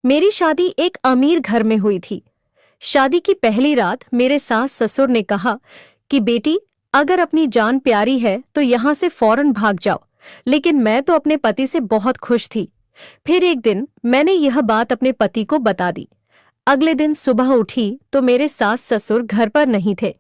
मेरी शादी एक अमीर घर में हुई थी। शादी की पहली रात मेरे सास ससुर ने कहा कि बेटी, अगर अपनी जान प्यारी है तो यहाँ से फौरन भाग जाओ। लेकिन मैं तो अपने पति से बहुत खुश थी। फिर एक दिन मैंने यह बात अपने पति को बता दी। अगले दिन सुबह उठी तो मेरे सास ससुर घर पर नहीं थे।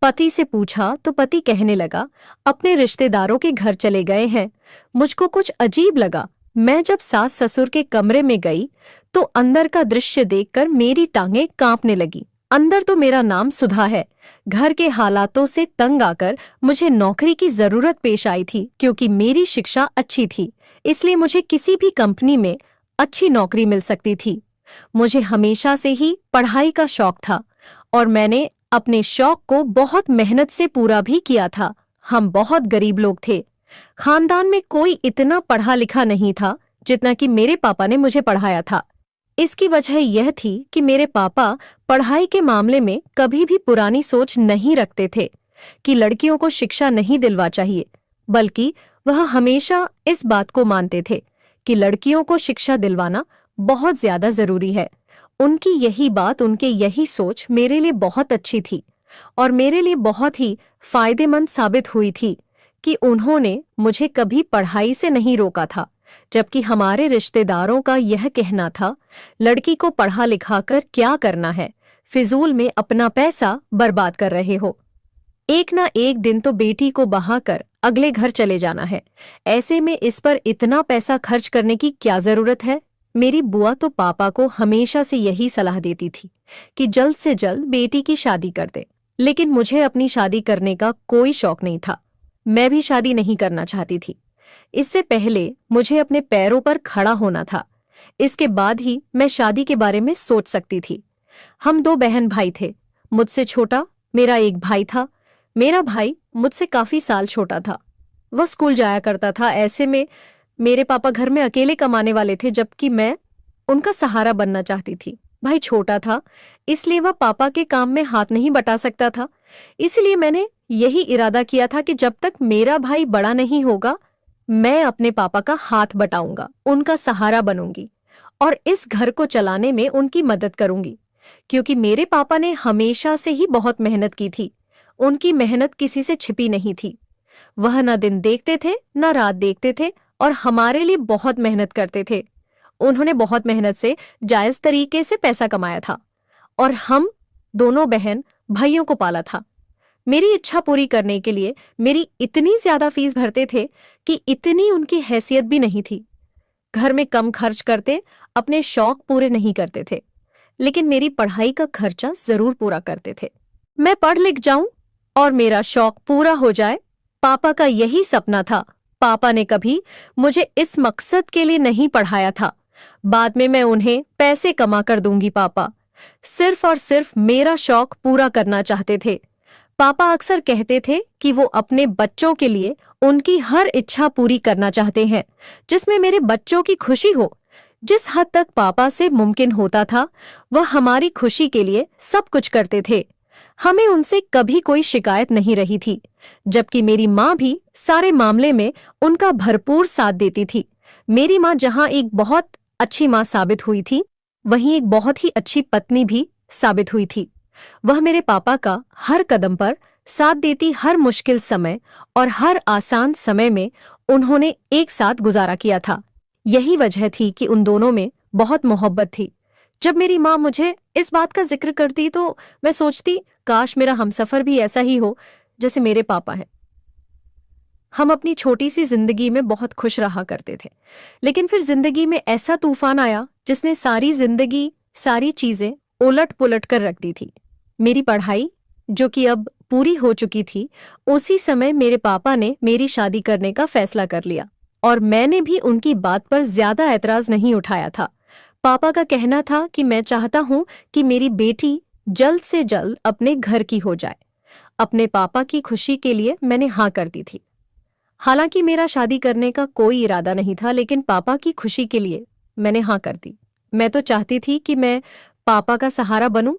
पति से पूछा तो पति कहने लगा, अपने रिश्तेदारों के घर चले गए हैं। मुझको कुछ अजीब लगा। मैं जब सास ससुर के कमरे में गई तो अंदर का दृश्य देखकर मेरी टांगें कांपने लगी। अंदर तो मेरा नाम सुधा है। घर के हालातों से तंग आकर मुझे नौकरी की जरूरत पेश आई थी, क्योंकि मेरी शिक्षा अच्छी थी, इसलिए मुझे किसी भी कंपनी में अच्छी नौकरी मिल सकती थी। मुझे हमेशा से ही पढ़ाई का शौक था और मैंने अपने शौक को बहुत मेहनत से पूरा भी किया था। हम बहुत गरीब लोग थे। खानदान में कोई इतना पढ़ा लिखा नहीं था जितना कि मेरे पापा ने मुझे पढ़ाया था। इसकी वजह यह थी कि मेरे पापा पढ़ाई के मामले में कभी भी पुरानी सोच नहीं रखते थे कि लड़कियों को शिक्षा नहीं दिलवा चाहिए, बल्कि वह हमेशा इस बात को मानते थे कि लड़कियों को शिक्षा दिलवाना बहुत ज्यादा जरूरी है। उनकी यही बात, उनके यही सोच मेरे लिए बहुत अच्छी थी और मेरे लिए बहुत ही फायदेमंद साबित हुई थी कि उन्होंने मुझे कभी पढ़ाई से नहीं रोका था, जबकि हमारे रिश्तेदारों का यह कहना था, लड़की को पढ़ा लिखा कर क्या करना है, फिजूल में अपना पैसा बर्बाद कर रहे हो। एक ना एक दिन तो बेटी को बहाकर अगले घर चले जाना है। ऐसे में इस पर इतना पैसा खर्च करने की क्या जरूरत है। मेरी बुआ तो पापा को हमेशा से यही सलाह देती थी कि जल्द से जल्द बेटी की शादी कर दे, लेकिन मुझे अपनी शादी करने का कोई शौक नहीं था। मैं भी शादी नहीं करना चाहती थी। इससे पहले मुझे अपने पैरों पर खड़ा होना था। इसके बाद ही मैं शादी के बारे में सोच सकती थी। हम दो बहन भाई थे। मुझसे छोटा मेरा एक भाई था। मेरा भाई मुझसे काफी साल छोटा था। वह स्कूल जाया करता था। ऐसे में मेरे पापा घर में अकेले कमाने वाले थे, जबकि मैं उनका सहारा बनना चाहती थी। भाई छोटा था, इसलिए वह पापा के काम में हाथ नहीं बटा सकता था। इसलिए मैंने यही इरादा किया था कि जब तक मेरा भाई बड़ा नहीं होगा, मैं अपने पापा का हाथ बटाऊंगा, उनका सहारा बनूंगी और इस घर को चलाने में उनकी मदद करूंगी, क्योंकि मेरे पापा ने हमेशा से ही बहुत मेहनत की थी। उनकी मेहनत किसी से छिपी नहीं थी। वह न दिन देखते थे न रात देखते थे और हमारे लिए बहुत मेहनत करते थे। उन्होंने बहुत मेहनत से जायज तरीके से पैसा कमाया था और हम दोनों बहन भाइयों को पाला था। मेरी इच्छा पूरी करने के लिए मेरी इतनी ज्यादा फीस भरते थे कि इतनी उनकी हैसियत भी नहीं थी। घर में कम खर्च करते, अपने शौक पूरे नहीं करते थे, लेकिन मेरी पढ़ाई का खर्चा जरूर पूरा करते थे। मैं पढ़ लिख जाऊं और मेरा शौक पूरा हो जाए, पापा का यही सपना था। पापा ने कभी मुझे इस मकसद के लिए नहीं पढ़ाया था। बाद में मैं उन्हें पैसे कमा कर दूंगी। पापा सिर्फ और सिर्फ मेरा शौक पूरा करना चाहते थे। पापा अक्सर कहते थे कि वो अपने बच्चों के लिए उनकी हर इच्छा पूरी करना चाहते हैं, जिसमें मेरे बच्चों की खुशी हो। जिस हद तक पापा से मुमकिन होता था, वह हमारी खुशी के लिए सब कुछ करते थे। हमें उनसे कभी कोई शिकायत नहीं रही थी, जबकि मेरी माँ भी सारे मामले में उनका भरपूर साथ देती थी। मेरी माँ जहाँ एक बहुत अच्छी माँ साबित हुई थी, वहीं एक बहुत ही अच्छी पत्नी भी साबित हुई थी। वह मेरे पापा का हर कदम पर साथ देती। हर मुश्किल समय और हर आसान समय में उन्होंने एक साथ गुजारा किया था। यही वजह थी कि उन दोनों में बहुत मोहब्बत थी। जब मेरी माँ मुझे इस बात का जिक्र करती तो मैं सोचती, काश मेरा हमसफर भी ऐसा ही हो जैसे मेरे पापा हैं। हम अपनी छोटी सी जिंदगी में बहुत खुश रहा करते थे, लेकिन फिर जिंदगी में ऐसा तूफान आया जिसने सारी जिंदगी, सारी चीजें उलट पुलट कर रख दी थी। मेरी पढ़ाई, जो कि अब पूरी हो चुकी थी, उसी समय मेरे पापा ने मेरी शादी करने का फैसला कर लिया और मैंने भी उनकी बात पर ज्यादा ऐतराज नहीं उठाया था। पापा का कहना था कि मैं चाहता हूं कि मेरी बेटी जल्द से जल्द अपने घर की हो जाए। अपने पापा की खुशी के लिए मैंने हाँ कर दी थी। हालांकि मेरा शादी करने का कोई इरादा नहीं था, लेकिन पापा की खुशी के लिए मैंने हाँ कर दी। मैं तो चाहती थी कि मैं पापा का सहारा बनूं,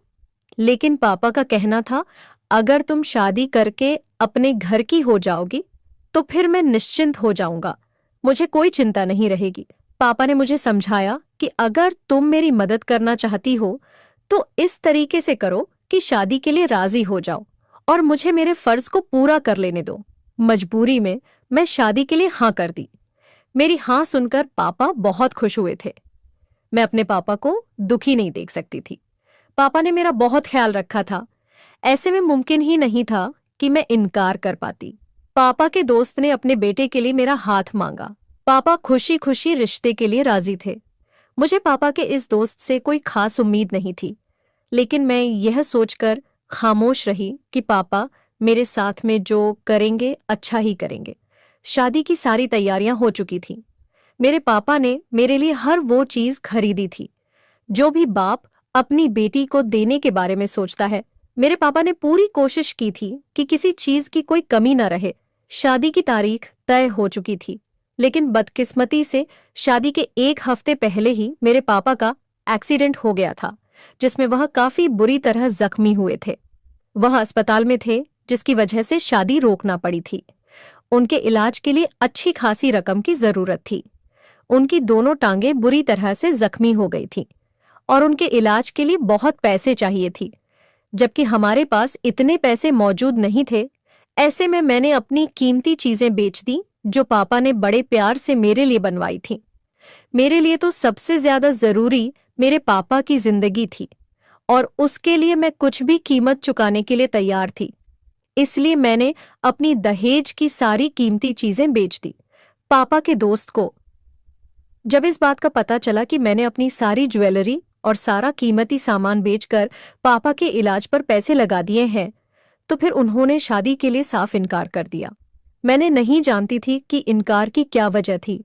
लेकिन पापा का कहना था, अगर तुम शादी करके अपने घर की हो जाओगी तो फिर मैं निश्चिंत हो जाऊंगा, मुझे कोई चिंता नहीं रहेगी। पापा ने मुझे समझाया कि अगर तुम मेरी मदद करना चाहती हो तो इस तरीके से करो कि शादी के लिए राजी हो जाओ और मुझे मेरे फर्ज को पूरा कर लेने दो। मजबूरी में मैं शादी के लिए हाँ कर दी। मेरी हाँ सुनकर पापा बहुत खुश हुए थे। मैं अपने पापा को दुखी नहीं देख सकती थी। पापा ने मेरा बहुत ख्याल रखा था। ऐसे में मुमकिन ही नहीं था कि मैं इनकार कर पाती। पापा के दोस्त ने अपने बेटे के लिए मेरा हाथ मांगा। पापा खुशी खुशी रिश्ते के लिए राजी थे। मुझे पापा के इस दोस्त से कोई खास उम्मीद नहीं थी, लेकिन मैं यह सोचकर खामोश रही कि पापा मेरे साथ में जो करेंगे अच्छा ही करेंगे। शादी की सारी तैयारियां हो चुकी थीं। मेरे पापा ने मेरे लिए हर वो चीज खरीदी थी जो भी बाप अपनी बेटी को देने के बारे में सोचता है। मेरे पापा ने पूरी कोशिश की थी कि किसी चीज की कोई कमी न रहे। शादी की तारीख तय हो चुकी थी, लेकिन बदकिस्मती से शादी के एक हफ्ते पहले ही मेरे पापा का एक्सीडेंट हो गया था, जिसमें वह काफी बुरी तरह जख्मी हुए थे। वह अस्पताल में थे, जिसकी वजह से शादी रोकना पड़ी थी। उनके इलाज के लिए अच्छी खासी रकम की जरूरत थी। उनकी दोनों टांगें बुरी तरह से जख्मी हो गई थीं और उनके इलाज के लिए बहुत पैसे चाहिए थी, जबकि हमारे पास इतने पैसे मौजूद नहीं थे। ऐसे में मैंने अपनी कीमती चीजें बेच दी जो पापा ने बड़े प्यार से मेरे लिए बनवाई थीं। मेरे लिए तो सबसे ज्यादा जरूरी मेरे पापा की जिंदगी थी और उसके लिए मैं कुछ भी कीमत चुकाने के लिए तैयार थी। इसलिए मैंने अपनी दहेज की सारी कीमती चीजें बेच दी। पापा के दोस्त को जब इस बात का पता चला कि मैंने अपनी सारी ज्वेलरी और सारा कीमती सामान बेचकर पापा के इलाज पर पैसे लगा दिए हैं, तो फिर उन्होंने शादी के लिए साफ इनकार कर दिया। मैंने नहीं जानती थी कि इनकार की क्या वजह थी।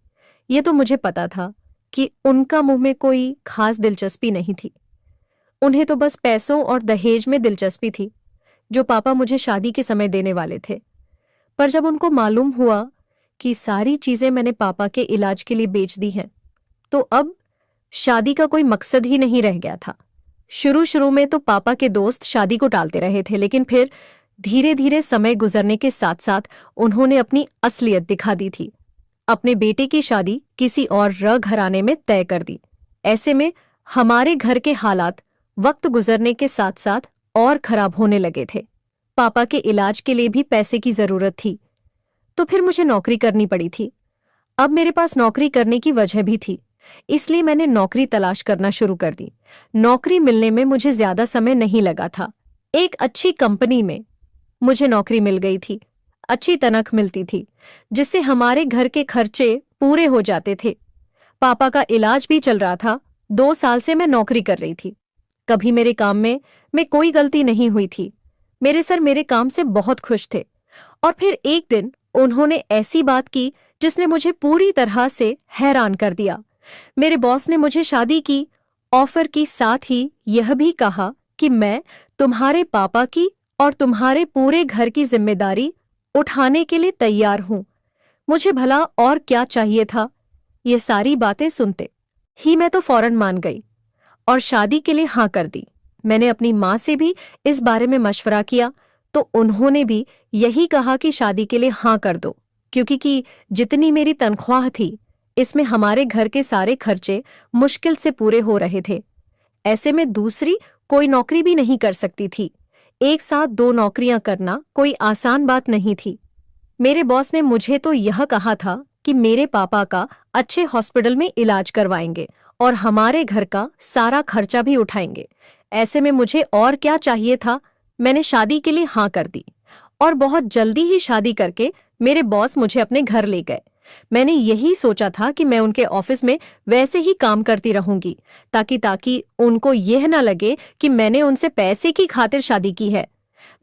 ये तो मुझे पता था कि उनका मुंह में कोई खास दिलचस्पी नहीं थी। उन्हें तो बस पैसों और दहेज में दिलचस्पी थी जो पापा मुझे शादी के समय देने वाले थे। पर जब उनको मालूम हुआ कि सारी चीजें मैंने पापा के इलाज के लिए बेच दी हैं, तो अब शादी का कोई मकसद ही नहीं रह गया था। शुरू शुरू में तो पापा के दोस्त शादी को टालते रहे थे, लेकिन फिर धीरे धीरे समय गुजरने के साथ साथ उन्होंने अपनी असलियत दिखा दी थी। अपने बेटे की शादी किसी और घराने में तय कर दी। ऐसे में हमारे घर के हालात वक्त गुजरने के साथ साथ और खराब होने लगे थे। पापा के इलाज के लिए भी पैसे की जरूरत थी, तो फिर मुझे नौकरी करनी पड़ी थी। अब मेरे पास नौकरी करने की वजह भी थी, इसलिए मैंने नौकरी तलाश करना शुरू कर दी। नौकरी मिलने में मुझे ज्यादा समय नहीं लगा था। एक अच्छी कंपनी में मुझे नौकरी मिल गई थी। अच्छी तनख्वाह मिलती थी, जिससे हमारे घर के खर्चे पूरे हो जाते थे। पापा का इलाज भी चल रहा था। 2 साल से मैं नौकरी कर रही थी। कभी मेरे काम में कोई गलती नहीं हुई थी। मेरे सर मेरे काम से बहुत खुश थे। और फिर एक दिन उन्होंने ऐसी बात की जिसने मुझे पूरी तरह से हैरान कर दिया। मेरे बॉस ने मुझे शादी की ऑफर की, साथ ही यह भी कहा कि मैं तुम्हारे पापा की और तुम्हारे पूरे घर की जिम्मेदारी उठाने के लिए तैयार हूं। मुझे भला और क्या चाहिए था। ये सारी बातें सुनते ही मैं तो फौरन मान गई और शादी के लिए हाँ कर दी। मैंने अपनी माँ से भी इस बारे में मशवरा किया, तो उन्होंने भी यही कहा कि शादी के लिए हाँ कर दो, क्योंकि जितनी मेरी तनख्वाह थी, इसमें हमारे घर के सारे खर्चे मुश्किल से पूरे हो रहे थे। ऐसे में दूसरी कोई नौकरी भी नहीं कर सकती थी। एक साथ 2 नौकरियां करना कोई आसान बात नहीं थी। मेरे बॉस ने मुझे तो यह कहा था कि मेरे पापा का अच्छे हॉस्पिटल में इलाज करवाएंगे और हमारे घर का सारा खर्चा भी उठाएंगे। ऐसे में मुझे और क्या चाहिए था। मैंने शादी के लिए हाँ कर दी और बहुत जल्दी ही शादी करके मेरे बॉस मुझे अपने घर ले गए। मैंने यही सोचा था कि मैं उनके ऑफिस में वैसे ही काम करती रहूंगी, ताकि उनको यह ना लगे कि मैंने उनसे पैसे की खातिर शादी की है।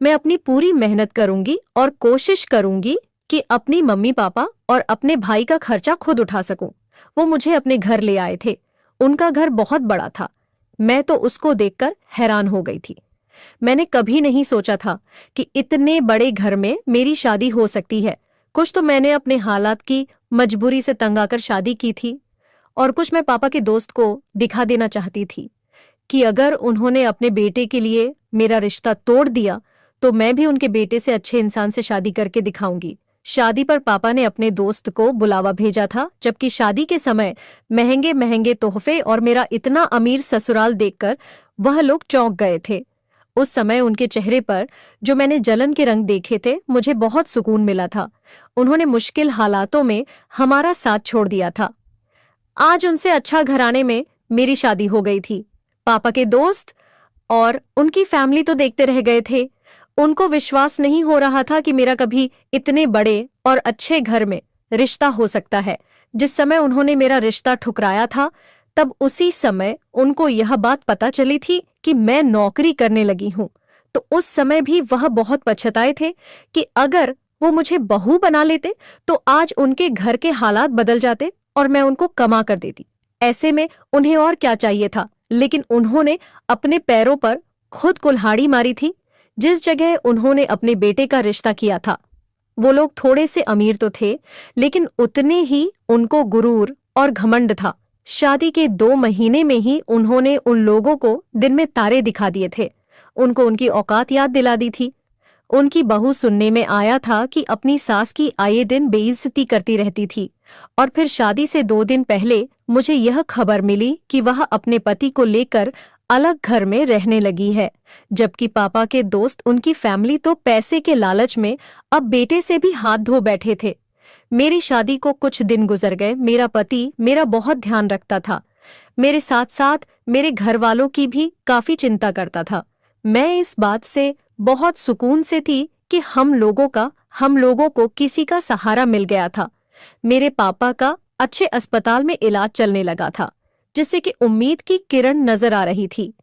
मैं अपनी पूरी मेहनत करूंगी और कोशिश करूंगी कि अपनी मम्मी पापा और अपने भाई का खर्चा खुद उठा सकूं। वो मुझे अपने घर ले आए थे। उनका घर बहुत बड़ा था। मैं तो उसको देखकर हैरान हो गई थी। मैंने कभी नहीं सोचा था कि इतने बड़े घर में मेरी शादी हो सकती है। कुछ तो मैंने अपने हालात की मजबूरी से तंग आकर शादी की थी और कुछ मैं पापा के दोस्त को दिखा देना चाहती थी कि अगर उन्होंने अपने बेटे के लिए मेरा रिश्ता तोड़ दिया तो मैं भी उनके बेटे से अच्छे इंसान से शादी करके दिखाऊंगी शादी पर पापा ने अपने दोस्त को बुलावा भेजा था, जबकि शादी के समय महंगे महंगे तोहफे और मेरा इतना अमीर ससुराल देखकर वह लोग चौंक गए थे। उस समय उनके चेहरे पर जो मैंने जलन के रंग देखे थे, मुझे बहुत सुकून मिला था। उन्होंने मुश्किल हालातों में हमारा साथ छोड़ दिया था। आज उनसे अच्छा घराने में मेरी शादी हो गई थी। पापा के दोस्त और उनकी फैमिली तो देखते रह गए थे। उनको विश्वास नहीं हो रहा था कि मेरा कभी इतने बड़े और अच्छे घर में रिश्ता हो सकता है। जिस समय उन्होंने मेरा रिश्ता ठुकराया था, तब उसी समय उनको यह बात पता चली थी कि मैं नौकरी करने लगी हूं। तो उस समय भी वह बहुत पछताए थे कि अगर वो मुझे बहू बना लेते तो आज उनके घर के हालात बदल जाते और मैं उनको कमा कर देती। ऐसे में उन्हें और क्या चाहिए था, लेकिन उन्होंने अपने पैरों पर खुद कुल्हाड़ी मारी थी। जिस जगह उन्होंने अपने बेटे का रिश्ता किया था, वो लोग थोड़े से अमीर तो थे, लेकिन उतने ही उनको गुरूर और घमंड था। शादी के 2 महीने में ही उन्होंने उन लोगों को दिन में तारे दिखा दिए थे। उनको उनकी औकात याद दिला दी थी। उनकी बहू सुनने में आया था कि अपनी सास की आए दिन बेइज्जती करती रहती थी, और फिर शादी से 2 दिन पहले मुझे यह खबर मिली कि वह अपने पति को लेकर अलग घर में रहने लगी है। जबकि पापा के दोस्त, उनकी फैमिली तो पैसे के लालच में अब बेटे से भी हाथ धो बैठे थे। मेरी शादी को कुछ दिन गुजर गए। मेरा पति मेरा बहुत ध्यान रखता था। मेरे साथ साथ मेरे घर वालों की भी काफी चिंता करता था। मैं इस बात से बहुत सुकून से थी कि हम लोगों को किसी का सहारा मिल गया था। मेरे पापा का अच्छे अस्पताल में इलाज चलने लगा था, जिससे कि उम्मीद की किरण नजर आ रही थी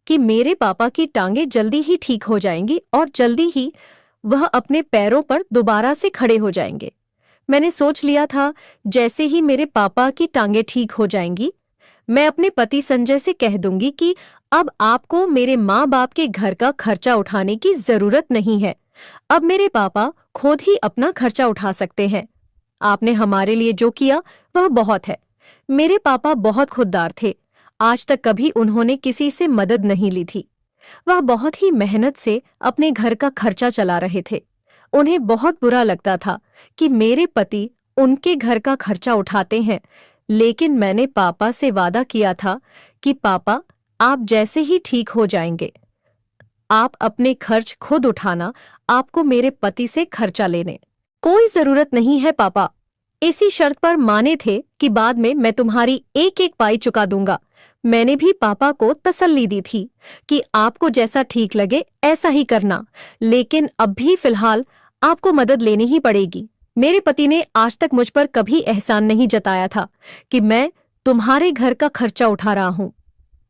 कि मेरे पापा की टांगें जल्दी ही ठीक हो जाएंगी और जल्दी ही वह अपने पैरों पर दोबारा से खड़े हो जाएंगे। मैंने सोच लिया था, जैसे ही मेरे पापा की टांगें ठीक हो जाएंगी, मैं अपने पति संजय से कह दूंगी कि अब आपको मेरे माँ बाप के घर का खर्चा उठाने की जरूरत नहीं है। अब मेरे पापा खुद ही अपना खर्चा उठा सकते हैं। आपने हमारे लिए जो किया वह बहुत है। मेरे पापा बहुत खुददार थे। आज तक कभी उन्होंने किसी से मदद नहीं ली थी। वह बहुत ही मेहनत से अपने घर का खर्चा चला रहे थे। उन्हें बहुत बुरा लगता था कि मेरे पति उनके घर का खर्चा उठाते हैं, लेकिन मैंने पापा से वादा किया था कि पापा, आप जैसे ही ठीक हो जाएंगे, आप अपने खर्च खुद उठाना। आपको मेरे पति से खर्चा लेने कोई जरूरत नहीं है पापा। इसी शर्त पर माने थे कि बाद में मैं तुम्हारी एक एक पाई चुका दूंगा। मैंने भी पापा को तसल्ली दी थी कि आपको जैसा ठीक लगे ऐसा ही करना, लेकिन अब भी फिलहाल आपको मदद लेनी ही पड़ेगी। मेरे पति ने आज तक मुझ पर कभी एहसान नहीं जताया था कि मैं तुम्हारे घर का खर्चा उठा रहा हूं।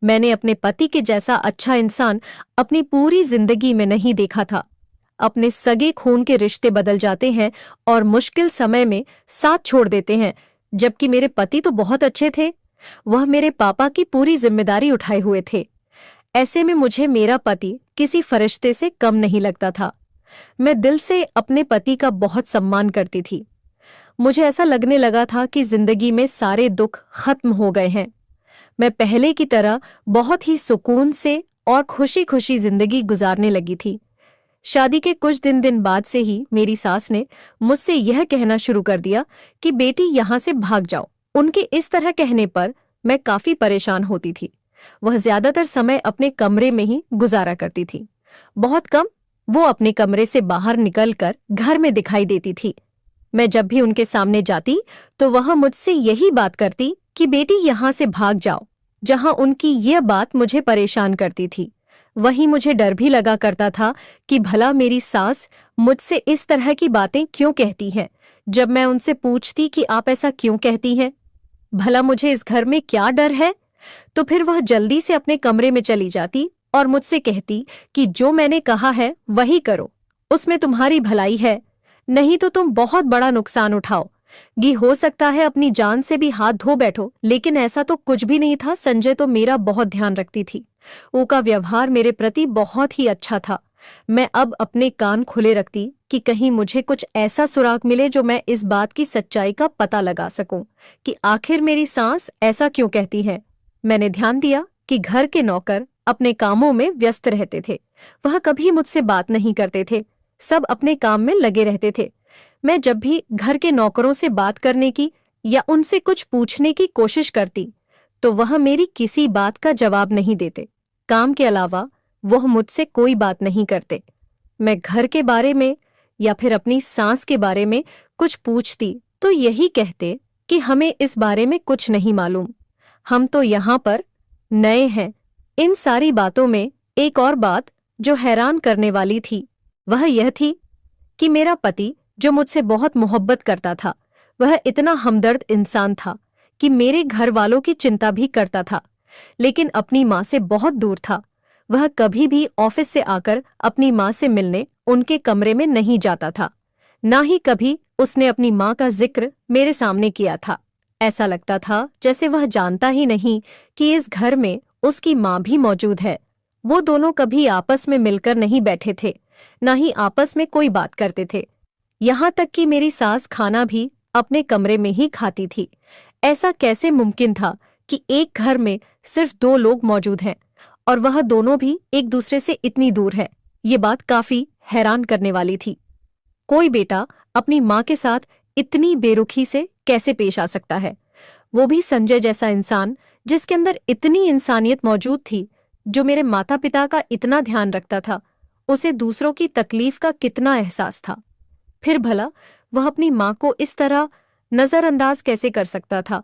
मैंने अपने पति के जैसा अच्छा इंसान अपनी पूरी जिंदगी में नहीं देखा था। अपने सगे खून के रिश्ते बदल जाते हैं और मुश्किल समय में साथ छोड़ देते हैं, जबकि मेरे पति तो बहुत अच्छे थे। वह मेरे पापा की पूरी जिम्मेदारी उठाए हुए थे। ऐसे में मुझे मेरा पति किसी फरिश्ते से कम नहीं लगता था। मैं दिल से अपने पति का बहुत सम्मान करती थी। मुझे ऐसा लगने लगा था कि जिंदगी में सारे दुख खत्म हो गए हैं। मैं पहले की तरह बहुत ही सुकून से और खुशी खुशी जिंदगी गुजारने लगी थी। शादी के कुछ दिन बाद से ही मेरी सास ने मुझसे यह कहना शुरू कर दिया कि बेटी यहाँ से भाग जाओ। उनके इस तरह कहने पर मैं काफी परेशान होती थी। वह ज्यादातर समय अपने कमरे में ही गुजारा करती थी। बहुत कम वो अपने कमरे से बाहर निकलकर घर में दिखाई देती थी। मैं जब भी उनके सामने जाती तो वह मुझसे यही बात करती कि बेटी यहाँ से भाग जाओ। जहाँ उनकी यह बात मुझे परेशान करती थी, वहीं मुझे डर भी लगा करता था कि भला मेरी सास मुझसे इस तरह की बातें क्यों कहती हैं। जब मैं उनसे पूछती कि आप ऐसा क्यों कहती हैं, भला मुझे इस घर में क्या डर है, तो फिर वह जल्दी से अपने कमरे में चली जाती और मुझसे कहती कि जो मैंने कहा है वही करो, उसमें तुम्हारी भलाई है, नहीं तो तुम बहुत बड़ा नुकसान उठाओ। हो सकता है अपनी जान से भी हाथ धो बैठो, लेकिन ऐसा तो कुछ भी नहीं था। संजय तो मेरा बहुत ध्यान रखती थी। उनका व्यवहार मेरे प्रति बहुत ही अच्छा था। मैं अब अपने कान खुले रखती कि कहीं मुझे कुछ ऐसा सुराग मिले जो मैं इस बात की सच्चाई का पता लगा सकूं कि आखिर मेरी सास ऐसा क्यों कहती है। मैंने ध्यान दिया कि घर के नौकर अपने कामों में व्यस्त रहते थे। वह कभी मुझसे बात नहीं करते थे। सब अपने काम में लगे रहते थे। मैं जब भी घर के नौकरों से बात करने की या उनसे कुछ पूछने की कोशिश करती तो वह मेरी किसी बात का जवाब नहीं देते। काम के अलावा वह मुझसे कोई बात नहीं करते। मैं घर के बारे में या फिर अपनी सास के बारे में कुछ पूछती तो यही कहते कि हमें इस बारे में कुछ नहीं मालूम, हम तो यहाँ पर नए हैं। इन सारी बातों में एक और बात जो हैरान करने वाली थी वह यह थी कि मेरा पति जो मुझसे बहुत मोहब्बत करता था, वह इतना हमदर्द इंसान था कि मेरे घर वालों की चिंता भी करता था, लेकिन अपनी माँ से बहुत दूर था। वह कभी भी ऑफिस से आकर अपनी माँ से मिलने उनके कमरे में नहीं जाता था, ना ही कभी उसने अपनी माँ का जिक्र मेरे सामने किया था। ऐसा लगता था जैसे वह जानता ही नहीं कि इस घर में उसकी माँ भी मौजूद है। वो दोनों कभी आपस में मिलकर नहीं बैठे थे, ना ही आपस में कोई बात करते थे। यहाँ तक कि मेरी सास खाना भी अपने कमरे में ही खाती थी। ऐसा कैसे मुमकिन था कि एक घर में सिर्फ 2 लोग मौजूद हैं और वह दोनों भी एक दूसरे से इतनी दूर है? ये बात काफी हैरान करने वाली थी। कोई बेटा अपनी माँ के साथ इतनी बेरुखी से कैसे पेश आ सकता है? वो भी संजय जैसा इंसान जिसके अंदर इतनी इंसानियत मौजूद थी, जो मेरे माता पिता का इतना ध्यान रखता था। उसे दूसरों की तकलीफ का कितना एहसास था। फिर भला वह अपनी माँ को इस तरह नजरअंदाज कैसे कर सकता था?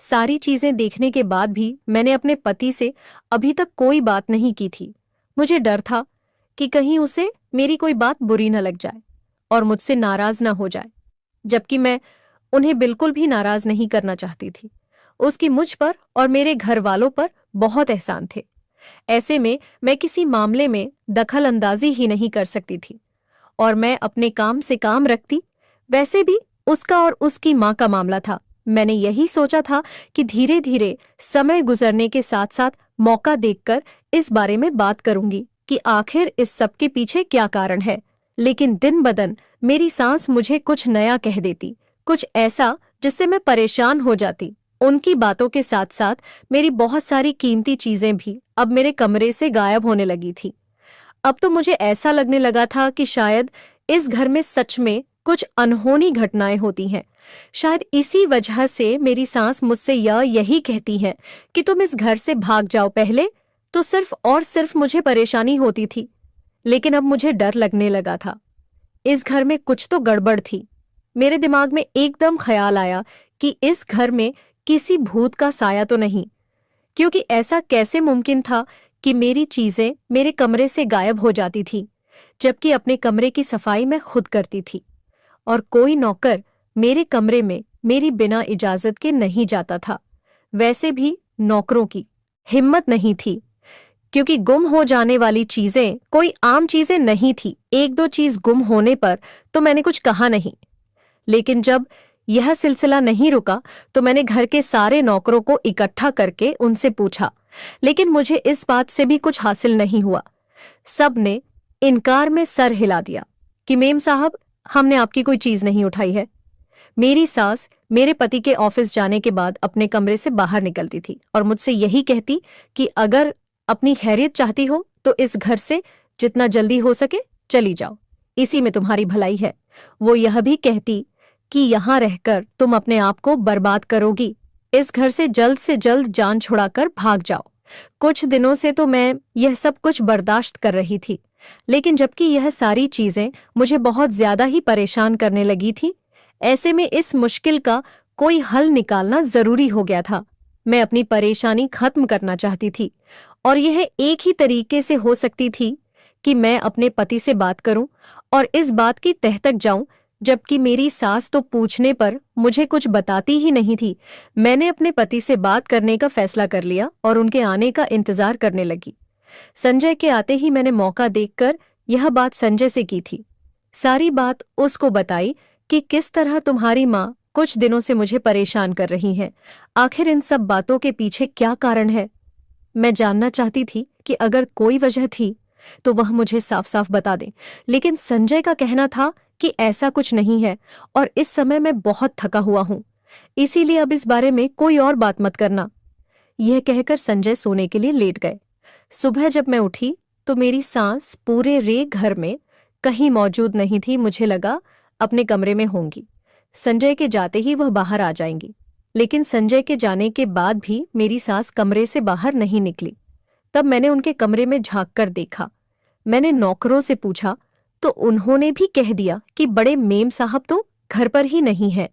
सारी चीजें देखने के बाद भी मैंने अपने पति से अभी तक कोई बात नहीं की थी। मुझे डर था कि कहीं उसे मेरी कोई बात बुरी न लग जाए और मुझसे नाराज न हो जाए, जबकि मैं उन्हें बिल्कुल भी नाराज नहीं करना चाहती थी। उसकी मुझ पर और मेरे घर वालों पर बहुत एहसान थे। ऐसे में मैं किसी मामले में दखल अंदाजी ही नहीं कर सकती थी और मैं अपने काम से काम रखती। वैसे भी उसका और उसकी माँ का मामला था। मैंने यही सोचा था कि धीरे धीरे समय गुजरने के साथ साथ मौका देखकर इस बारे में बात करूंगी कि आखिर इस सब के पीछे क्या कारण है। लेकिन दिन बदन मेरी सास मुझे कुछ नया कह देती, कुछ ऐसा जिससे मैं परेशान हो जाती। उनकी बातों के साथ साथ मेरी बहुत सारी कीमती चीजें भी अब मेरे कमरे से गायब होने लगी थी। अब तो मुझे ऐसा लगने लगा था कि शायद इस घर में सच में कुछ अनहोनी घटनाएं होती हैं। शायद इसी वजह से मेरी सास मुझसे यही कहती है कि तुम इस घर से भाग जाओ। पहले तो सिर्फ और सिर्फ मुझे परेशानी होती थी, लेकिन अब मुझे डर लगने लगा था। इस घर में कुछ तो गड़बड़ थी। मेरे दिमाग में एकदम ख्याल आया कि इस घर में किसी भूत का साया तो नहीं, क्योंकि ऐसा कैसे मुमकिन था कि मेरी चीजें मेरे कमरे से गायब हो जाती थी, जबकि अपने कमरे की सफाई मैं खुद करती थी और कोई नौकर मेरे कमरे में मेरी बिना इजाजत के नहीं जाता था। वैसे भी नौकरों की हिम्मत नहीं थी, क्योंकि गुम हो जाने वाली चीजें कोई आम चीजें नहीं थी। 1-2 चीज गुम होने पर तो मैंने कुछ कहा नहीं, लेकिन जब यह सिलसिला नहीं रुका तो मैंने घर के सारे नौकरों को इकट्ठा करके उनसे पूछा, लेकिन मुझे इस बात से भी कुछ हासिल नहीं हुआ। सब ने इनकार में सर हिला दिया कि मेम साहब, हमने आपकी कोई चीज नहीं उठाई है। मेरी सास मेरे पति के ऑफिस जाने के बाद अपने कमरे से बाहर निकलती थी और मुझसे यही कहती कि अगर अपनी खैरियत चाहती हो तो इस घर से जितना जल्दी हो सके चली जाओ, इसी में तुम्हारी भलाई है। वो यह भी कहती कि यहाँ रहकर तुम अपने आप को बर्बाद करोगी, इस घर से जल्द जान छुड़ाकर भाग जाओ। कुछ दिनों से तो मैं यह सब कुछ बर्दाश्त कर रही थी, लेकिन जबकि यह सारी चीजें मुझे बहुत ज्यादा ही परेशान करने लगी थी, ऐसे में इस मुश्किल का कोई हल निकालना जरूरी हो गया था। मैं अपनी परेशानी खत्म करना चाहती थी और यह एक ही तरीके से हो सकती थी कि मैं अपने पति से बात करूं और इस बात की तह तक जाऊं, जबकि मेरी सास तो पूछने पर मुझे कुछ बताती ही नहीं थी। मैंने अपने पति से बात करने का फैसला कर लिया और उनके आने का इंतजार करने लगी। संजय के आते ही मैंने मौका देखकर यह बात संजय से की थी। सारी बात उसको बताई कि किस तरह तुम्हारी माँ कुछ दिनों से मुझे परेशान कर रही है। आखिर इन सब बातों के पीछे क्या कारण है? मैं जानना चाहती थी कि अगर कोई वजह थी तो वह मुझे साफ साफ बता दे, लेकिन संजय का कहना था कि ऐसा कुछ नहीं है और इस समय मैं बहुत थका हुआ हूं, इसीलिए अब इस बारे में कोई और बात मत करना। यह कहकर संजय सोने के लिए लेट गए। सुबह जब मैं उठी तो मेरी सास पूरे रे घर में कहीं मौजूद नहीं थी। मुझे लगा अपने कमरे में होंगी। संजय के जाते ही वह बाहर आ जाएंगी। लेकिन संजय के जाने के बाद भी मेरी सास कमरे से बाहर नहीं निकली। तब मैंने उनके कमरे में झांक कर देखा। मैंने नौकरों से पूछा तो उन्होंने भी कह दिया कि बड़े मेम साहब तो घर पर ही नहीं है।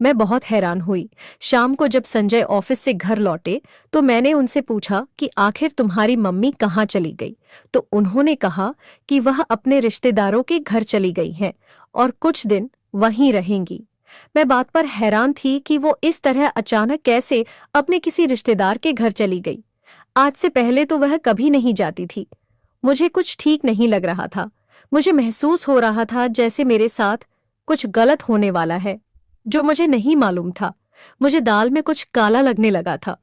मैं बहुत हैरान हुई। शाम को जब संजय ऑफिस से घर लौटे तो मैंने उनसे पूछा कि आखिर तुम्हारी मम्मी कहाँ चली गई, तो उन्होंने कहा कि वह अपने रिश्तेदारों के घर चली गई हैं और कुछ दिन वहीं रहेंगी। मैं बात पर हैरान थी कि वो इस तरह अचानक कैसे अपने किसी रिश्तेदार के घर चली गई। आज से पहले तो वह कभी नहीं जाती थी। मुझे कुछ ठीक नहीं लग रहा था। मुझे महसूस हो रहा था जैसे मेरे साथ कुछ गलत होने वाला है, जो मुझे नहीं मालूम था। मुझे दाल में कुछ काला लगने लगा था।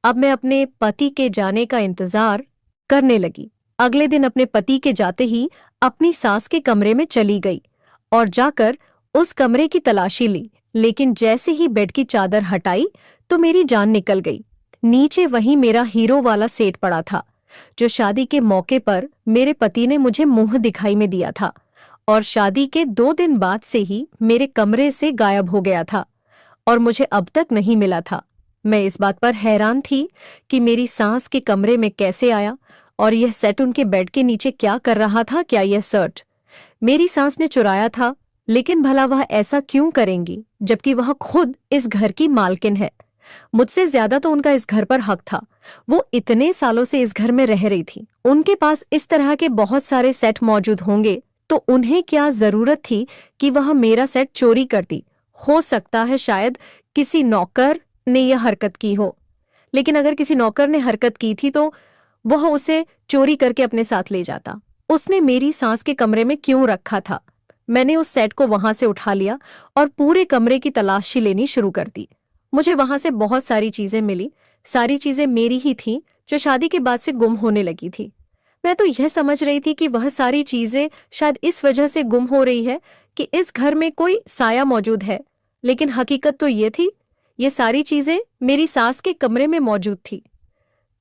अब मैं अपने पति के जाने का इंतजार करने लगी। अगले दिन अपने पति के जाते ही अपनी सास के कमरे में चली गई और जाकर उस कमरे की तलाशी ली। लेकिन जैसे ही बेड की चादर हटाई तो मेरी जान निकल गई। नीचे वहीं मेरा हीरो वाला सेट पड़ा था, जो शादी के मौके पर मेरे पति ने मुझे मुंह दिखाई में दिया था और शादी के 2 दिन बाद से ही मेरे कमरे से गायब हो गया था और मुझे अब तक नहीं मिला था। मैं इस बात पर हैरान थी कि मेरी सास के कमरे में कैसे आया और यह सेट उनके बेड के नीचे क्या कर रहा था। क्या यह सर्ट मेरी सास ने चुराया था? लेकिन भला वह ऐसा क्यों करेंगी जबकि वह खुद इस घर की मालकिन है। मुझसे ज्यादा तो उनका इस घर पर हक था। वो इतने सालों से इस घर में रह रही थी। उनके पास इस तरह के बहुत सारे सेट मौजूद होंगे, तो उन्हें क्या जरूरत थी कि वह मेरा सेट चोरी करती। हो सकता है शायद किसी नौकर ने यह हरकत की हो, लेकिन अगर किसी नौकर ने हरकत की थी तो वह उसे चोरी करके अपने साथ ले जाता। उसने मेरी सास के कमरे में क्यों रखा था? मैंने उस सेट को वहां से उठा लिया और पूरे कमरे की तलाशी लेनी शुरू कर दी। मुझे वहां से बहुत सारी चीजें मिली। सारी चीजें मेरी ही थीं, जो शादी के बाद से गुम होने लगी थी। मैं तो यह समझ रही थी कि वह सारी चीजें शायद इस वजह से गुम हो रही है कि इस घर में कोई साया मौजूद है, लेकिन हकीकत तो ये थी, ये सारी चीजें मेरी सास के कमरे में मौजूद थी।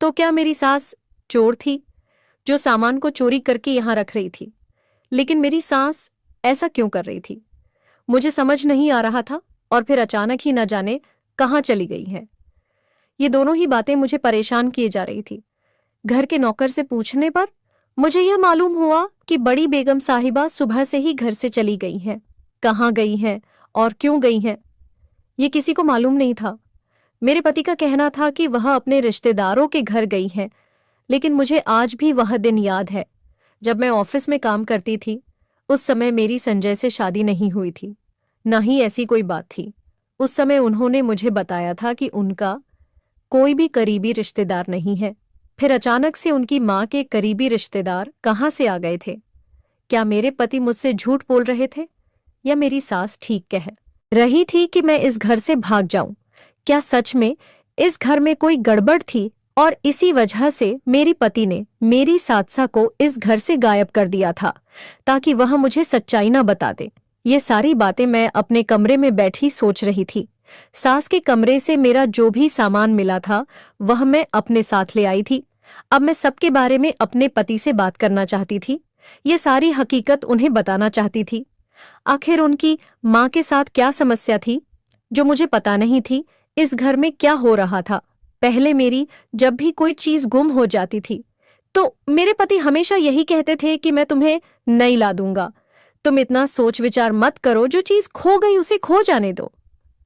तो क्या मेरी सास चोर थी, जो सामान को चोरी करके यहाँ रख रही थी? लेकिन मेरी सास ऐसा क्यों कर रही थी? मुझे समझ नहीं आ रहा था और फिर अचानक ही न जाने कहाँ चली गई है। ये दोनों ही बातें मुझे परेशान किए जा रही थी। घर के नौकर से पूछने पर मुझे यह मालूम हुआ कि बड़ी बेगम साहिबा सुबह से ही घर से चली गई हैं। कहाँ गई हैं और क्यों गई हैं, ये किसी को मालूम नहीं था। मेरे पति का कहना था कि वह अपने रिश्तेदारों के घर गई हैं, लेकिन मुझे आज भी वह दिन याद है जब मैं ऑफिस में काम करती थी। उस समय मेरी संजय से शादी नहीं हुई थी, न ही ऐसी कोई बात थी। उस समय उन्होंने मुझे बताया था कि उनका कोई भी करीबी रिश्तेदार नहीं है। फिर अचानक से उनकी माँ के करीबी रिश्तेदार कहाँ से आ गए थे? क्या मेरे पति मुझसे झूठ बोल रहे थे या मेरी सास ठीक कह रही थी कि मैं इस घर से भाग जाऊं? क्या सच में इस घर में कोई गड़बड़ थी और इसी वजह से मेरे पति ने मेरी सादसा को इस घर से गायब कर दिया था ताकि वह मुझे सच्चाई न बता दे? ये सारी बातें मैं अपने कमरे में बैठी सोच रही थी। सास के कमरे से मेरा जो भी सामान मिला था वह मैं अपने साथ ले आई थी। अब मैं सबके बारे में अपने पति से बात करना चाहती थी। ये सारी हकीकत उन्हें बताना चाहती थी। आखिर उनकी माँ के साथ क्या समस्या थी जो मुझे पता नहीं थी? इस घर में क्या हो रहा था? पहले मेरी जब भी कोई चीज गुम हो जाती थी तो मेरे पति हमेशा यही कहते थे कि मैं तुम्हें नहीं ला दूंगा। तुम इतना सोच विचार मत करो, जो चीज खो गई उसे खो जाने दो।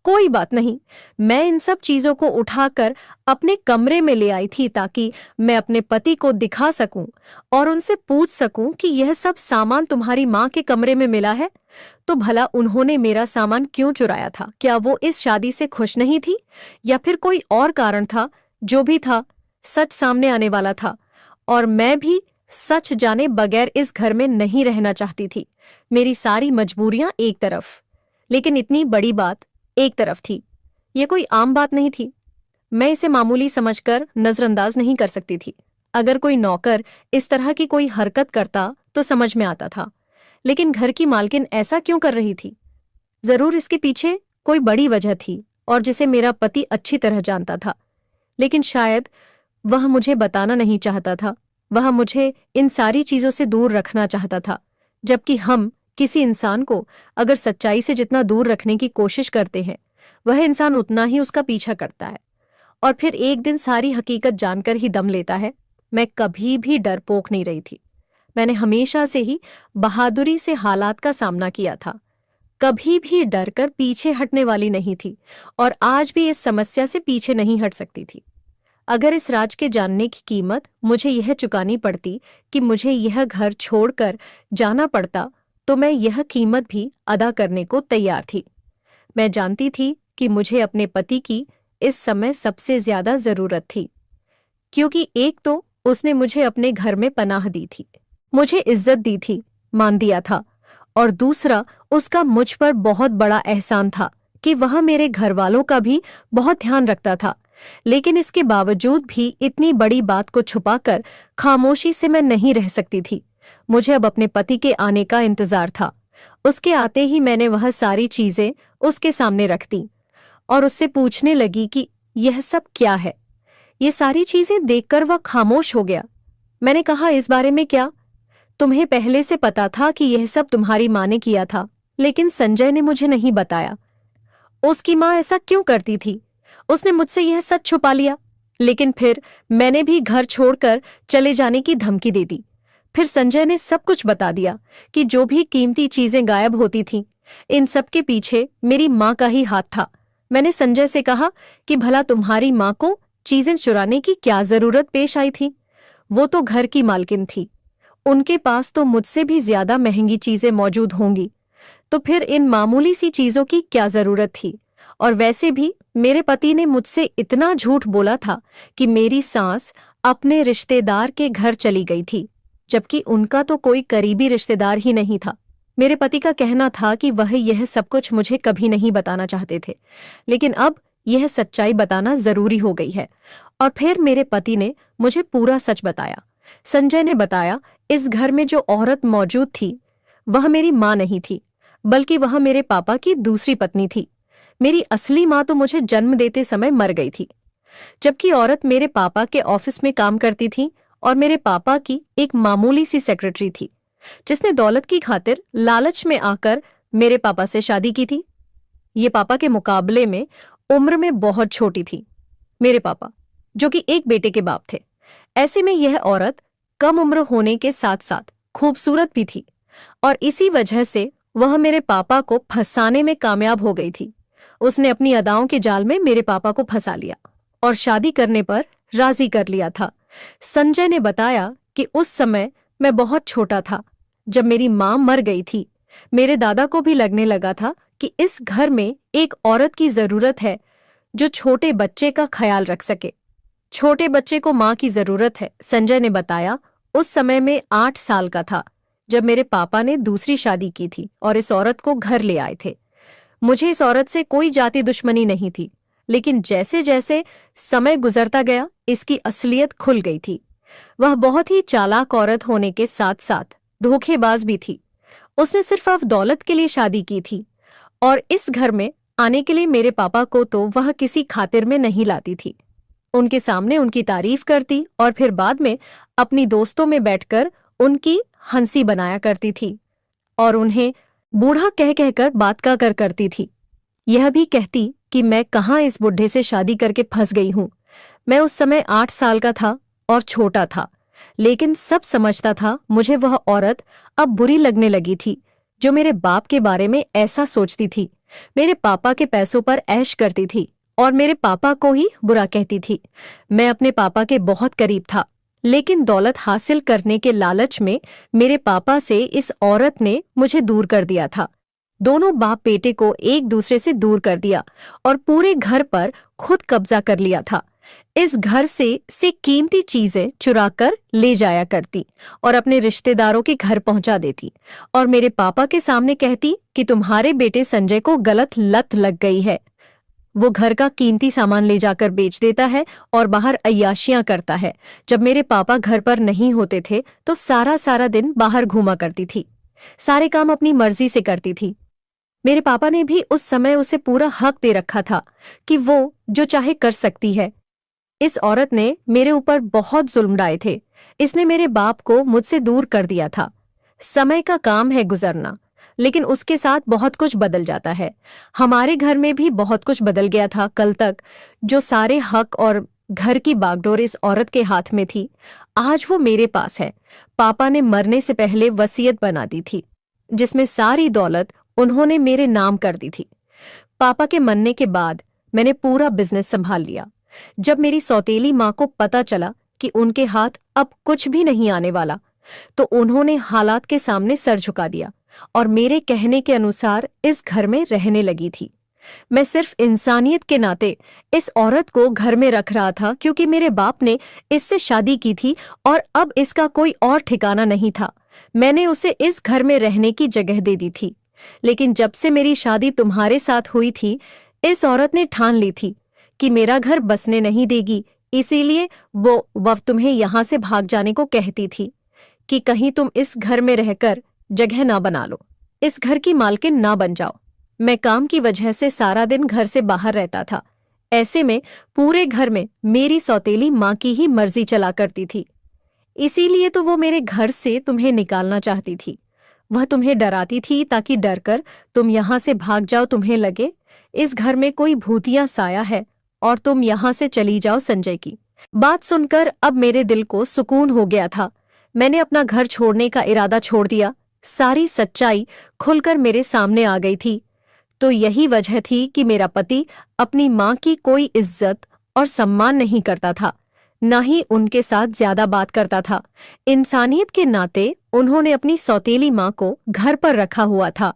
कोई बात नहीं, मैं इन सब चीजों को उठाकर अपने कमरे में ले आई थी ताकि मैं अपने पति को दिखा सकूं और उनसे पूछ सकूं कि यह सब सामान तुम्हारी माँ के कमरे में मिला है, तो भला उन्होंने मेरा सामान क्यों चुराया था? क्या वो इस शादी से खुश नहीं थी या फिर कोई और कारण था? जो भी था, सच सामने आने वाला था और मैं भी सच जाने बगैर इस घर में नहीं रहना चाहती थी। मेरी सारी मजबूरियां एक तरफ, लेकिन इतनी बड़ी बात एक तरफ थी। ये कोई आम बात नहीं थी। मैं इसे मामूली समझकर नजरअंदाज नहीं कर सकती थी। अगर कोई नौकर इस तरह की कोई हरकत करता तो समझ में आता था, लेकिन घर की मालकिन ऐसा क्यों कर रही थी? जरूर इसके पीछे कोई बड़ी वजह थी और जिसे मेरा पति अच्छी तरह जानता था, लेकिन शायद वह मुझे बताना नहीं चाहता था। वह मुझे इन सारी चीजों से दूर रखना चाहता था, जबकि हम किसी इंसान को अगर सच्चाई से जितना दूर रखने की कोशिश करते हैं, वह इंसान उतना ही उसका पीछा करता है और फिर एक दिन सारी हकीकत जानकर ही दम लेता है। मैं कभी भी डरपोक नहीं रही थी। मैंने हमेशा से ही बहादुरी से हालात का सामना किया था, कभी भी डरकर पीछे हटने वाली नहीं थी और आज भी इस समस्या से पीछे नहीं हट सकती थी। अगर इस राज के जानने की कीमत मुझे यह चुकानी पड़ती कि मुझे यह घर छोड़कर जाना पड़ता, तो मैं यह कीमत भी अदा करने को तैयार थी। मैं जानती थी कि मुझे अपने पति की इस समय सबसे ज्यादा जरूरत थी, क्योंकि एक तो उसने मुझे अपने घर में पनाह दी थी, मुझे इज्जत दी थी, मान दिया था, और दूसरा उसका मुझ पर बहुत बड़ा एहसान था कि वह मेरे घर वालों का भी बहुत ध्यान रखता था। लेकिन इसके बावजूद भी इतनी बड़ी बात को छुपाकर खामोशी से मैं नहीं रह सकती थी। मुझे अब अपने पति के आने का इंतजार था। उसके आते ही मैंने वह सारी चीजें उसके सामने रख दी और उससे पूछने लगी कि यह सब क्या है। ये सारी चीजें देखकर वह खामोश हो गया। मैंने कहा, इस बारे में क्या? तुम्हें पहले से पता था कि यह सब तुम्हारी माँ ने किया था, लेकिन संजय ने मुझे नहीं बताया। उसकी माँ ऐसा क्यों करती थी? उसने मुझसे यह सच छुपा लिया। लेकिन फिर मैंने भी घर छोड़कर चले जाने की धमकी दे दी। फिर संजय ने सब कुछ बता दिया कि जो भी कीमती चीजें गायब होती थीं, इन सब के पीछे मेरी माँ का ही हाथ था। मैंने संजय से कहा कि भला तुम्हारी माँ को चीजें चुराने की क्या जरूरत पेश आई थी? वो तो घर की मालकिन थी, उनके पास तो मुझसे भी ज्यादा महंगी चीजें मौजूद होंगी, तो फिर इन मामूली सी चीजों की क्या जरूरत थी? और वैसे भी मेरे पति ने मुझसे इतना झूठ बोला था कि मेरी सास अपने रिश्तेदार के घर चली गई थी, जबकि उनका तो कोई करीबी रिश्तेदार ही नहीं था। मेरे पति का कहना था कि वह यह सब कुछ मुझे कभी नहीं बताना चाहते थे, लेकिन अब यह सच्चाई बताना जरूरी हो गई है। और फिर मेरे पति ने मुझे पूरा सच बताया। संजय ने बताया, इस घर में जो औरत मौजूद थी वह मेरी माँ नहीं थी, बल्कि वह मेरे पापा की दूसरी पत्नी थी। मेरी असली माँ तो मुझे जन्म देते समय मर गई थी, जबकि औरत मेरे पापा के ऑफिस में काम करती थी और मेरे पापा की एक मामूली सी सेक्रेटरी थी, जिसने दौलत की खातिर लालच में आकर मेरे पापा से शादी की थी। ये पापा के मुकाबले में उम्र में बहुत छोटी थी, मेरे पापा जो कि एक बेटे के बाप थे। ऐसे में यह औरत कम उम्र होने के साथ साथ खूबसूरत भी थी और इसी वजह से वह मेरे पापा को फंसाने में कामयाब हो गई थी। उसने अपनी अदाओं के जाल में मेरे पापा को फंसा लिया और शादी करने पर राजी कर लिया था। संजय ने बताया कि उस समय मैं बहुत छोटा था जब मेरी माँ मर गई थी। मेरे दादा को भी लगने लगा था कि इस घर में एक औरत की जरूरत है जो छोटे बच्चे का ख्याल रख सके। छोटे बच्चे को माँ की जरूरत है। संजय ने बताया, उस समय में 8 साल का था जब मेरे पापा ने दूसरी शादी की थी और इस औरत को घर ले आए थे। मुझे इस औरत से कोई जाति दुश्मनी नहीं थी, लेकिन जैसे जैसे समय गुजरता गया इसकी असलियत खुल गई थी। वह बहुत ही चालाक औरत होने के साथ साथ धोखेबाज भी थी। उसने सिर्फ अब दौलत के लिए शादी की थी और इस घर में आने के लिए मेरे पापा को तो वह किसी खातिर में नहीं लाती थी। उनके सामने उनकी तारीफ करती और फिर बाद में अपनी दोस्तों में बैठकर उनकी हंसी बनाया करती थी और उन्हें बूढ़ा कह कहकर बात का कर करती थी। यह भी कहती कि मैं कहाँ इस बुढ़े से शादी करके फंस गई हूँ। मैं उस समय 8 साल का था और छोटा था, लेकिन सब समझता था। मुझे वह औरत अब बुरी लगने लगी थी जो मेरे बाप के बारे में ऐसा सोचती थी, मेरे पापा के पैसों पर ऐश करती थी और मेरे पापा को ही बुरा कहती थी। मैं अपने पापा के बहुत करीब था, लेकिन दौलत हासिल करने के लालच में मेरे पापा से इस औरत ने मुझे दूर कर दिया था। दोनों बाप बेटे को एक दूसरे से दूर कर दिया और पूरे घर पर खुद कब्जा कर लिया था। इस घर से कीमती चीजें चुराकर ले जाया करती और अपने रिश्तेदारों के घर पहुंचा देती और मेरे पापा के सामने कहती कि तुम्हारे बेटे संजय को गलत लत लग गई है। वो घर का कीमती सामान ले जाकर बेच देता है और बाहर अय्याशियां करता है। जब मेरे पापा घर पर नहीं होते थे तो सारा सारा दिन बाहर घूमा करती थी, सारे काम अपनी मर्जी से करती थी। मेरे पापा ने भी उस समय उसे पूरा हक दे रखा था कि वो जो चाहे कर सकती है। इस औरत ने मेरे ऊपर बहुत जुल्म ढाए थे। इसने मेरे बाप को मुझसे दूर कर दिया था। समय का काम है गुजरना, लेकिन उसके साथ बहुत कुछ बदल जाता है। हमारे घर में भी बहुत कुछ बदल गया था। कल तक जो सारे हक और घर की बागडोर इस औरत के हाथ में थी, आज वो मेरे पास है। पापा ने मरने से पहले वसीयत बना दी थी, जिसमें सारी दौलत उन्होंने मेरे नाम कर दी थी। पापा के मरने के बाद मैंने पूरा बिजनेस संभाल लिया। जब मेरी सौतेली माँ को पता चला कि उनके हाथ अब कुछ भी नहीं आने वाला, तो उन्होंने हालात के सामने सर झुका दिया और मेरे कहने के अनुसार इस घर में रहने लगी थी। मैं सिर्फ इंसानियत के नाते इस औरत को घर में रख रहा था, क्योंकि मेरे बाप ने इससे शादी की थी और अब इसका कोई और ठिकाना नहीं था। मैंने उसे इस घर में रहने की जगह दे दी थी। लेकिन जब से मेरी शादी तुम्हारे साथ हुई थी, इस औरत ने ठान ली थी कि मेरा घर बसने नहीं देगी। इसीलिए वो तुम्हें यहां से भाग जाने को कहती थी कि कहीं तुम इस घर में रहकर जगह ना बना लो, इस घर की मालकिन ना बन जाओ। मैं काम की वजह से सारा दिन घर से बाहर रहता था। ऐसे में पूरे घर में मेरी सौतेली माँ की ही मर्जी चला करती थी। इसीलिए तो वो मेरे घर से तुम्हें निकालना चाहती थी। वह तुम्हें डराती थी ताकि डरकर तुम यहां से भाग जाओ। तुम्हें लगे इस घर में कोई भूतिया साया है और तुम यहां से चली जाओ। संजय की बात सुनकर अब मेरे दिल को सुकून हो गया था। मैंने अपना घर छोड़ने का इरादा छोड़ दिया। सारी सच्चाई खुलकर मेरे सामने आ गई थी। तो यही वजह थी कि मेरा पति अपनी माँ की कोई इज्जत और सम्मान नहीं करता था, न ही उनके साथ ज्यादा बात करता था। इंसानियत के नाते उन्होंने अपनी सौतेली माँ को घर पर रखा हुआ था।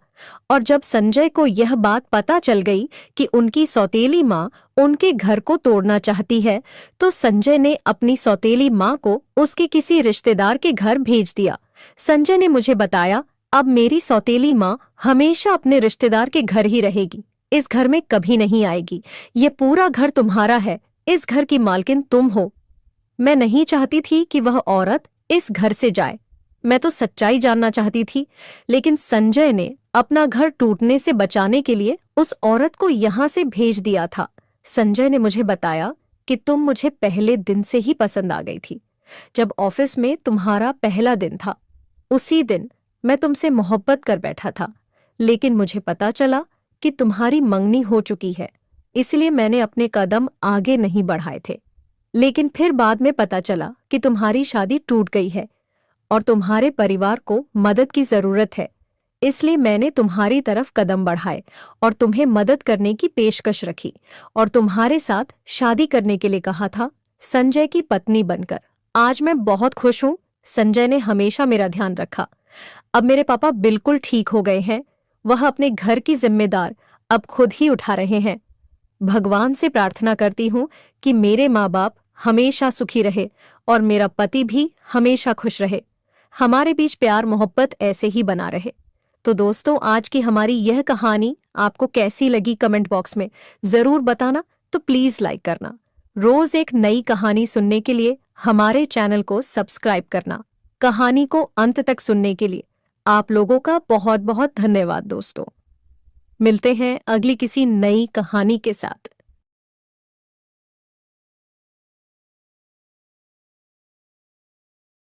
और जब संजय को यह बात पता चल गई कि उनकी सौतेली माँ उनके घर को तोड़ना चाहती है, तो संजय ने अपनी सौतेली माँ को उसके किसी रिश्तेदार के घर भेज दिया। संजय ने मुझे बताया, अब मेरी सौतेली माँ हमेशा अपने रिश्तेदार के घर ही रहेगी, इस घर में कभी नहीं आएगी। ये पूरा घर तुम्हारा है, इस घर की मालकिन तुम हो। मैं नहीं चाहती थी कि वह औरत इस घर से जाए। मैं तो सच्चाई जानना चाहती थी, लेकिन संजय ने अपना घर टूटने से बचाने के लिए उस औरत को यहां से भेज दिया था। संजय ने मुझे बताया कि तुम मुझे पहले दिन से ही पसंद आ गई थी। जब ऑफिस में तुम्हारा पहला दिन था, उसी दिन मैं तुमसे मोहब्बत कर बैठा था। लेकिन मुझे पता चला कि तुम्हारी मंगनी हो चुकी है, इसलिए मैंने अपने कदम आगे नहीं बढ़ाए थे। लेकिन फिर बाद में पता चला कि तुम्हारी शादी टूट गई है और तुम्हारे परिवार को मदद की जरूरत है। इसलिए मैंने तुम्हारी तरफ कदम बढ़ाए और तुम्हें मदद करने की पेशकश रखी और तुम्हारे साथ शादी करने के लिए कहा था, संजय की पत्नी बनकर। आज मैं बहुत खुश हूं। संजय ने हमेशा मेरा ध्यान रखा। अब मेरे पापा बिल्कुल ठीक हो गए हैं। वह अपने घर की जिम्मेदार अब खुद ही उठा रहे हैं। भगवान से प्रार्थना करती हूँ कि मेरे माँ बाप हमेशा सुखी रहे और मेरा पति भी हमेशा खुश रहे। हमारे बीच प्यार मोहब्बत ऐसे ही बना रहे। तो दोस्तों, आज की हमारी यह कहानी आपको कैसी लगी कमेंट बॉक्स में जरूर बताना। तो प्लीज लाइक करना। रोज एक नई कहानी सुनने के लिए हमारे चैनल को सब्सक्राइब करना। कहानी को अंत तक सुनने के लिए आप लोगों का बहुत बहुत धन्यवाद दोस्तों। मिलते हैं अगली किसी नई कहानी के साथ।